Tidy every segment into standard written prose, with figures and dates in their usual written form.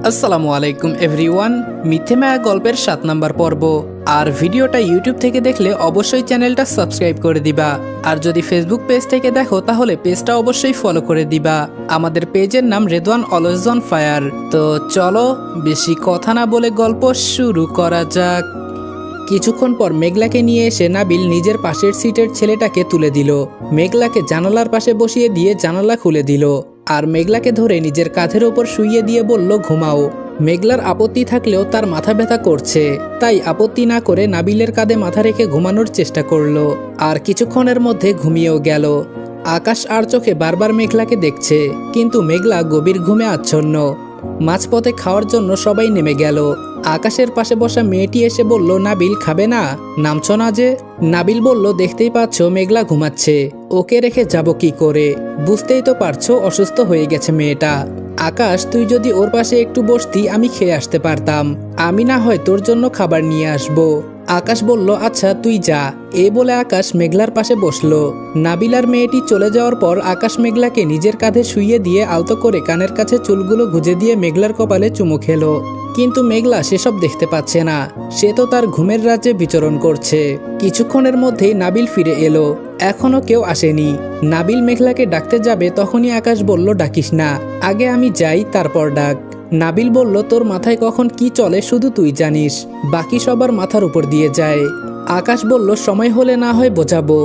আসসালামু আলাইকুম এভরিওয়ান। মিথ্যে মায়া গল্পের 7 নাম্বার পর্ব। আর ভিডিওটা ইউটিউব থেকে দেখলে অবশ্যই চ্যানেলটা সাবস্ক্রাইব করে দিবা। আর যদি ফেসবুক পেজ থেকে দেখো তাহলে পেজটা অবশ্যই ফলো করে দিবা। আমাদের পেজের নাম রেদওয়ান অলওয়েজ অন ফায়ার। তো চলো বেশি কথা না বলে গল্প শুরু করা যাক। কিছুক্ষণ পর মেঘলাকে নিয়ে এসে নাবিল নিজের পাশের সিটের ছেলেটাকে তুলে দিল। মেঘলাকে জানালার পাশে বসিয়ে দিয়ে জানালা খুলে দিল আর মেঘলাকে ধরে নিজের কাঁধের ওপর শুইয়ে দিয়ে বলল ঘুমাও। মেঘলার আপত্তি থাকলেও তার মাথা ব্যথা করছে, তাই আপত্তি না করে নাবিলের কাঁধে মাথা রেখে ঘুমানোর চেষ্টা করলো। আর কিছুক্ষণের মধ্যে ঘুমিয়েও গেল। আকাশ আর চোখে বারবার মেঘলাকে দেখছে, কিন্তু মেঘলা গভীর ঘুমে আচ্ছন্ন। মাঝপথে খাওয়ার জন্য সবাই নেমে গেল। আকাশের পাশে বসা মেয়েটি এসে বলল, নাবিল খাবে না? নামছ না যে? নাবিল বলল, দেখতেই পাচ্ছ মেঘলা ঘুমাচ্ছে, ওকে রেখে যাব কি করে? বুঝতেই তো পারছো অসুস্থ হয়ে গেছে মেয়েটা। আকাশ, তুই যদি ওর পাশে একটু বসতি আমি খেয়ে আসতে পারতাম। আমি না হয় তোর জন্য খাবার নিয়ে আসবো। আকাশ বলল, আচ্ছা তুই যা। এই বলে আকাশ মেঘলার পাশে বসলো। নাবিল আর মেয়েটি চলে যাওয়ার পর আকাশ মেঘলাকে নিজের কাঁধে শুইয়ে দিয়ে আলতো করে কানের কাছে চুলগুলো গুজে দিয়ে মেঘলার কপালে চুমু খেলো। কিন্তু মেঘলা সেসব দেখতে পাচ্ছে না, সে তো তার ঘুমের রাজ্যে বিচরণ করছে। কিছুক্ষণের মধ্যেই নাবিল ফিরে এলো। এখনো কেউ আসেনি। নাবিল মেঘলাকে ডাকতে যাবে তখনই আকাশ বলল, ডাকিস না, আগে আমি যাই তারপর ডাক। নাবিল বলল, তোর মাথায় কখন কি চলে শুধু তুই জানিস, বাকি সবার মাথার উপর দিয়ে যায়। আকাশ বলল, সময় হলে না হয় বোঝাবো।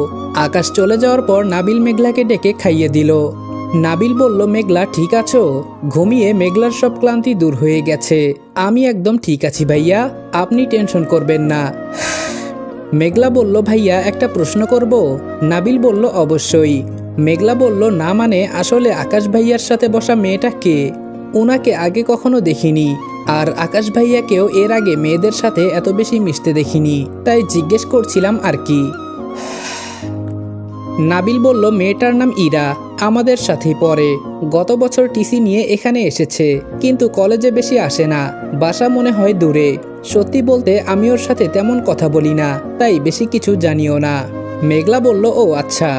আকাশ চলে যাওয়ার পর নাবিল মেঘলাকে ডেকে খাইয়ে দিল। নাবিল বলল, মেঘলা ঠিক আছো? ঘুমিয়ে মেঘলার সব ক্লান্তি দূর হয়ে গেছে। আমি একদম ঠিক আছি ভাইয়া, আপনি টেনশন করবেন না। মেঘলা বলল, ভাইয়া একটা প্রশ্ন করব? নাবিল বলল, অবশ্যই। মেঘলা বলল, না মানে আসলে আকাশ ভাইয়ার সাথে বসা মেয়েটা কে? ওনাকে আগে কখনো দেখিনি, আর আকাশ ভাইয়াকেও এর আগে মেয়েদের সাথে এত বেশি মিশতে দেখিনি, তাই জিজ্ঞেস করছিলাম আর কি। নাবিল বলল, মেয়েটার নাম ইরা, আমাদের সাথেই পড়ে। গত বছর টিসি নিয়ে এখানে এসেছে, কিন্তু কলেজে বেশি আসে না, বাসা মনে হয় দূরে। সত্যি বলতে আমি ওর সাথে তেমন কথা বলি না, তাই বেশি কিছু জানিও না। মেঘলা বলল, ও আচ্ছা,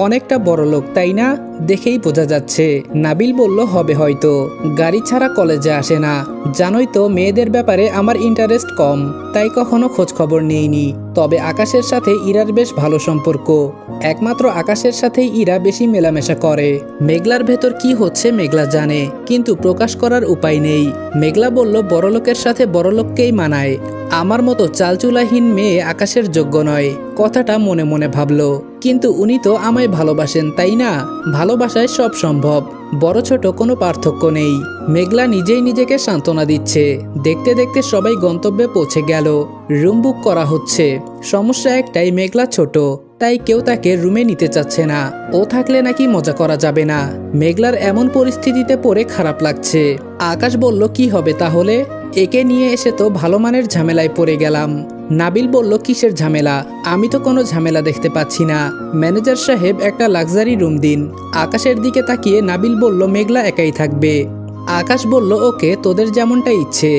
অনেকটা বড় লোক তাই না? দেখেই বোঝা যাচ্ছে। নাবিল বলল, হবে হয়তো, গাড়ি ছাড়া কলেজে আসে না। জানোই তো মেয়েদের ব্যাপারে আমার ইন্টারেস্ট কম, তাই কখনো খোঁজ খবর নেইনি। তবে আকাশের সাথে ইরার বেশ ভালো সম্পর্ক। একমাত্র আকাশের সাথেই ইরা বেশি মেলামেশা করে। মেঘলার ভেতর কি হচ্ছে মেঘলা জানে, কিন্তু প্রকাশ করার উপায় নেই। মেঘলা বলল, বড়লোকের সাথে বড়লোককেই মানায়। আমার মতো চালচুলাহীন মেয়ে আকাশের যোগ্য নয়। কথাটা মনে মনে ভাবলো, কিন্তু উনি তো আমায় ভালোবাসেন তাই না? ভালোবাসায় সব সম্ভব, বড় ছোট কোনো পার্থক্য নেই। মেঘলা নিজেই নিজেকে সান্ত্বনা দিচ্ছে। দেখতে দেখতে সবাই গন্তব্যে পৌঁছে গেল। রুম বুক করা হচ্ছে। সমস্যা একটাই, মেঘলা ছোট, তাই কেউ তাকে রুমে নিতে চাচ্ছে না। ও থাকলে নাকি মজা করা যাবে না। মেঘলার এমন পরিস্থিতিতে পড়ে খারাপ লাগছে। আকাশ বলল, কি হবে তাহলে? একে নিয়ে এসে তো ভালো মানের ঝামেলায় পড়ে গেলাম। নাবিল বলল, কিসের ঝামেলা? আমি তো কোনো ঝামেলা দেখতে পাচ্ছি না। ম্যানেজার সাহেব একটা লাক্সারি রুম দিন। আকাশের দিকে তাকিয়ে নাবিল বলল, মেঘলা একাই থাকবে। আকাশ বলল, ওকে, তোদের যেমনটা ইচ্ছে।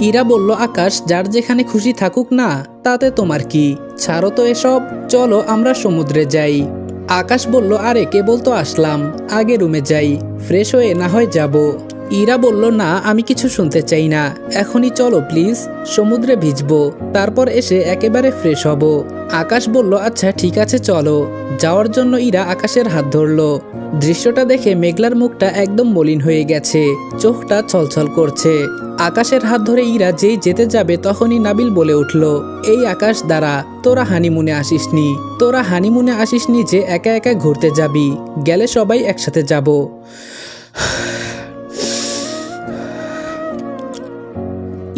ইরা বলল, আকাশ যার যেখানে খুশি থাকুক না, তাতে তোমার কি? ছাড়ো তো এসব, চলো আমরা সমুদ্রে যাই। আকাশ বলল, আরে কেবল তো আসলাম, আগে রুমে যাই, ফ্রেশ হয়ে না হয় যাব। ইরা বলল, না আমি কিছু শুনতে চাই না, এখনই চলো প্লিজ, সমুদ্রে ভিজবো, তারপর এসে একেবারে ফ্রেশ হব। আকাশ বলল, আচ্ছা ঠিক আছে চলো। যাওয়ার জন্য ইরা আকাশের হাত ধরল। দৃশ্যটা দেখে মেঘলার মুখটা একদম মলিন হয়ে গেছে, চোখটা ছলছল করছে। আকাশের হাত ধরে ইরা যেই যেতে যাবে তখনই নাবিল বলে উঠল, এই আকাশ দাঁড়া, তোরা হানিমুনে আসিসনি যে একা একা ঘুরতে যাবি, গেলে সবাই একসাথে যাব।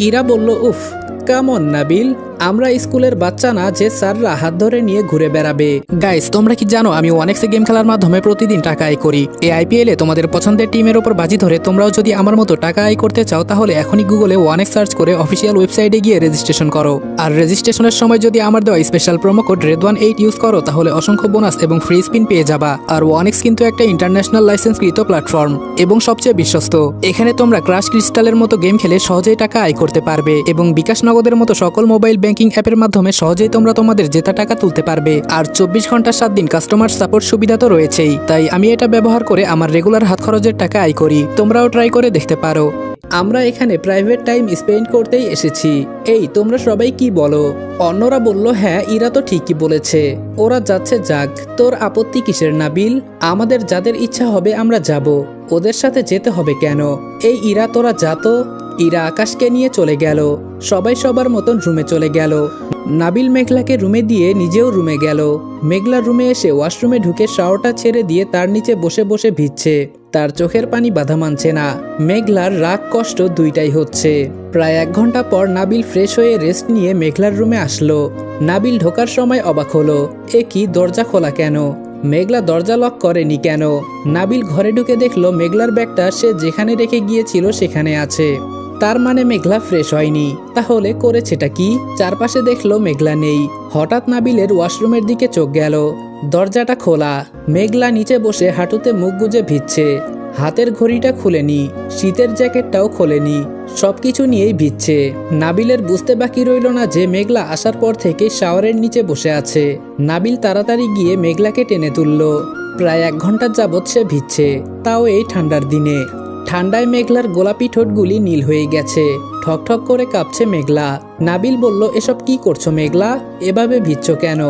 ইরা বলল, উফ কেমন নাবিল, আমরা স্কুলের বাচ্চা না যে স্যাররা হাত ধরে নিয়ে ঘুরে বেড়াবে। গাইস, তোমরা কি জানো আমি ওয়ানেক্সে গেম খেলার মাধ্যমে প্রতিদিন টাকা আয় করি। এই আইপিএলে তোমাদের পছন্দের টিমের উপর বাজি ধরে তোমরাও যদি আমার মতো টাকা আয় করতে চাও তাহলে এখনই গুগলে ওয়ানেক্স সার্চ করে অফিসিয়াল ওয়েবসাইটে গিয়ে রেজিস্ট্রেশন করো। আর রেজিস্ট্রেশনের সময় যদি আমার দেওয়া স্পেশাল প্রোমো কোড রেদওয়ান8 ইউজ করো তাহলে অসংখ্য বোনাস এবং ফ্রি স্পিন পেয়ে যাবা। আর ওয়ানেক্স কিন্তু একটা ইন্টারন্যাশনাল লাইসেন্সকৃত প্ল্যাটফর্ম এবং সবচেয়ে বিশ্বস্ত। এখানে তোমরা ক্রাশ ক্রিস্টালের মতো গেম খেলে সহজেই টাকা আয় করতে পারবে এবং বিকাশ নগদের মতো সকল মোবাইল ব্যাংক ব্যাংকিং অ্যাপের মাধ্যমে সহজেই তোমরা তোমাদের জেতা টাকা তুলতে পারবে। আর 24 ঘন্টা 7 দিন কাস্টমার সাপোর্ট সুবিধা তো রয়েছেই। তাই আমি এটা ব্যবহার করে আমার রেগুলার হাত খরচের টাকা আয় করি। তোমরাও ট্রাই করে দেখতে পারো। আমরা এখানে প্রাইভেট টাইম স্পেন্ড করতেই এসেছি। এই তোমরা সবাই কি বলো? অন্যরা বলল হ্যাঁ, ইরা তো ঠিকই বলেছে, ওরা যাচ্ছে যাক, তোর আপত্তি কিসের নাবিল? আমাদের যাদের ইচ্ছা হবে আমরা যাব, ওদের সাথে যেতে হবে কেন? এই ইরা তোরা যা তো। ইরা আকাশকে নিয়ে চলে গেল। সবাই সবার মতন রুমে চলে গেল। নাবিল মেঘলাকে রুমে দিয়ে নিজেও রুমে গেল। মেঘলা রুমে এসে ওয়াশরুমে ঢুকে শাওয়ারটা ছেড়ে দিয়ে তার নিচে বসে বসে ভিজছে। তার চোখের পানি বাধা মানছে না। মেঘলার রাগ কষ্ট দুইটাই হচ্ছে। প্রায় 1 ঘন্টা পর নাবিল ফ্রেশ হয়ে রেস্ট নিয়ে মেঘলার রুমে আসলো। নাবিল ঢোকার সময় অবাক হলো, এ কি, দরজা খোলা কেন? মেঘলা দরজা লক করেনি কেন? নাবিল ঘরে ঢুকে দেখলো মেঘলার ব্যাগটা সে যেখানে রেখে গিয়েছিল সেখানে আছে। তার মানে মেঘলা ফ্রেশ হয়নি। তাহলে করেছেটা কি? চারপাশে দেখলো মেঘলা নেই। হঠাৎ নাবিলের ওয়াশরুমের দিকে চোখ গেল। দরজাটা খোলা। মেঘলা নিচে বসে হাঁটুতে মুখ গুজে ভিজছে। হাতের ঘড়িটা খুলেনি, শীতের জ্যাকেটটাও খোলেনি, সবকিছু নিয়েই ভিজছে। নাবিলের বুঝতে বাকি রইল না যে মেঘলা আসার পর থেকে শাওয়ারের নিচে বসে আছে। নাবিল তাড়াতাড়ি গিয়ে মেঘলাকে টেনে তুলল। প্রায় 1 ঘন্টা যাবৎ সে ভিজছে, তাও এই ঠান্ডার দিনে। ঠান্ডায় মেঘলার গোলাপি ঠোঁটগুলি নীল হয়ে গেছে। ঠকঠক করে কাঁপছে মেঘলা। নাবিল বলল, এসব কি করছো মেঘলা? এভাবে ভিজছ কেন?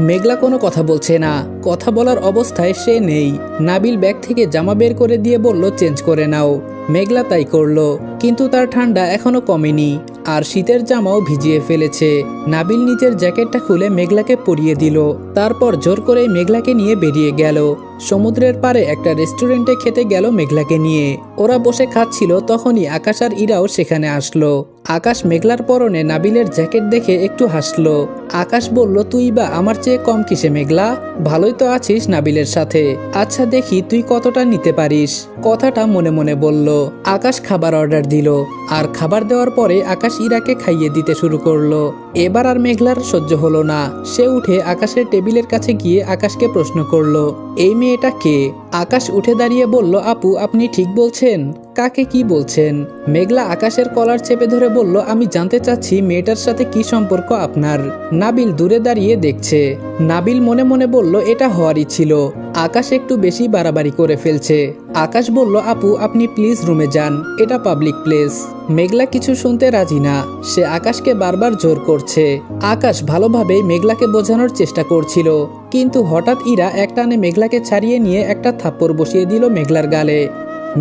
মেঘলা কোনো কথা বলছে না। কথা বলার অবস্থায় সে নেই। নাবিল ব্যাগ থেকে জামা বের করে দিয়ে বলল, চেঞ্জ করে নাও। মেঘলা তাই করলো, কিন্তু তার ঠান্ডা এখনো কমেনি, আর শীতের জামাও ভিজিয়ে ফেলেছে। নাবিল নিচের জ্যাকেটটা খুলে মেঘলাকে পরিয়ে দিল। তারপর জোর করে মেঘলাকে নিয়ে বেরিয়ে গেল। সমুদ্রের পাড়ে একটা রেস্টুরেন্টে খেতে গেল মেঘলাকে নিয়ে। ওরা বসে খাচ্ছিল, তখনই আকাশ আর ইরাও সেখানে আসলো। আকাশ মেঘলার পরনে নাবিলের জ্যাকেট দেখে একটু হাসলো। আকাশ বলল, তুই বা আমার চেয়ে কম কিসে মেঘলা? ভালোই তো আছিস নাবিলের সাথে। আচ্ছা দেখি তুই কতটা নিতে পারিস। কথাটা মনে মনে বলল। আকাশ খাবার অর্ডার দিল, আর খাবার দেওয়ার পরে আকাশ ইরাকে খাইয়ে দিতে শুরু করলো। এবার আর মেঘলার সহ্য হলো না। সে উঠে আকাশের টেবিলের কাছে গিয়ে আকাশকে প্রশ্ন করলো, এই মেয়েটা কে? আকাশ উঠে দাঁড়িয়ে বলল, আপু আপনি ঠিক বলছেন। কাকে কি বলছেন? মেঘলা আকাশের কলার চেপে ধরে বলল, আমি জানতে চাচ্ছি মেয়েটার সাথে কি সম্পর্ক আপনার। নাবিল দূরে দাঁড়িয়ে দেখছে। নাবিল মনে মনে বলল, এটা হওয়ারই ছিল। আকাশ একটু বেশি বাড়াবাড়ি করে ফেলছে। আকাশ বলল, আপু আপনি প্লিজ রুমে যান, এটা পাবলিক প্লেস। মেঘলা কিছু শুনতে রাজি না। সে আকাশকে বারবার জোর করছে। আকাশ ভালোভাবেই মেঘলাকে বোঝানোর চেষ্টা করছিল, কিন্তু হঠাৎ ইরা একটানে মেঘলাকে ছাড়িয়ে নিয়ে একটা থাপ্পড় বসিয়ে দিল মেঘলার গালে।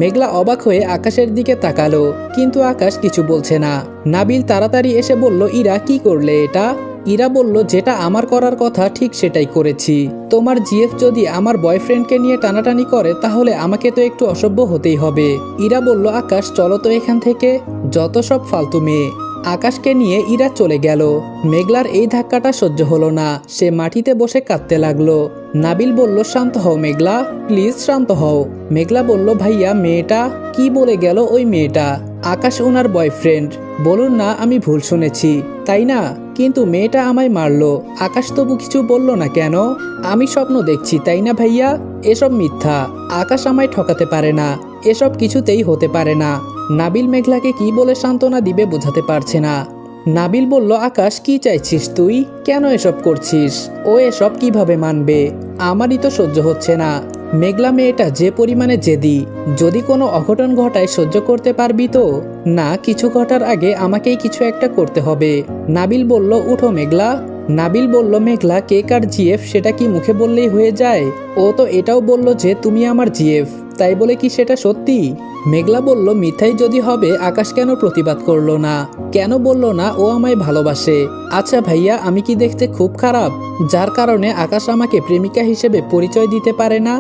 মেঘলা অবাক হয়ে আকাশের দিকে তাকালো, কিন্তু আকাশ কিছু বলছে না। নাবিল তাড়াতাড়ি এসে বলল, ইরা কি করলে এটা? ইরা বলল, যেটা আমার করার কথা ঠিক সেটাই করেছি। তোমার জিএফ যদি আমার বয়ফ্রেন্ডকে নিয়ে টানাটানি করে তাহলে আমাকে তো একটু অসভ্য হতেই হবে। ইরা বলল, আকাশ চলো তো এখান থেকে, যত সব ফালতু মেয়ে। আকাশকে নিয়ে ইরা চলে গেল। মেঘলার এই ধাক্কাটা সহ্য হলো না। সে মাটিতে বসে কাঁদতে লাগলো। নাবিল বলল, শান্ত হও মেঘলা, প্লিজ শান্ত হও। মেঘলা বলল, ভাইয়া মেয়েটা কি বলে গেল? ওই মেয়েটা আকাশ ওনার বয়ফ্রেন্ড। বলুন না আমি ভুল শুনেছি, তাই না? কিন্তু মেয়েটা আমায় মারলো। আকাশ তবু কিছু বলল না কেন? আমি স্বপ্ন দেখছি, তাই না ভাইয়া? এসব মিথ্যা। আকাশ আমায় ঠকাতে পারে না, এসব কিছুতেই হতে পারে না। নাবিল মেঘলাকে কি বলে সান্ত্বনা দিবে বোঝাতে পারছে না। নাবিল বলল, আকাশ কি চাইছিস তুই? কেন এসব করছিস? ও এসব কিভাবে মানবে? আমারই তো সহ্য হচ্ছে না। মেঘলা মেয়েটা যে পরিমাণে জেদি, যদি কোনো অঘটন ঘটায় সহ্য করতে পারবি তো? না, কিছু ঘটার আগে আমাকেই কিছু একটা করতে হবে। নাবিল বলল, উঠো মেঘলা। নাবিল বলল, মেঘলা কে কার জিএফ সেটা কি মুখে বললেই হয়ে যায়? ও তো এটাও বলল যে তুমি আমার জিএফ, তাই বলে কি সেটা সত্যি? মেঘলা বলল, মিথ্যাই যদি হবে আকাশ কেন প্রতিবাদ করলো না? কেন বলল না ও আমায় ভালোবাসে? আচ্ছা ভাইয়া, আমি কি দেখতে খুব খারাপ যার কারণে আকাশ আমাকে প্রেমিকা হিসেবে পরিচয় দিতে পারে না?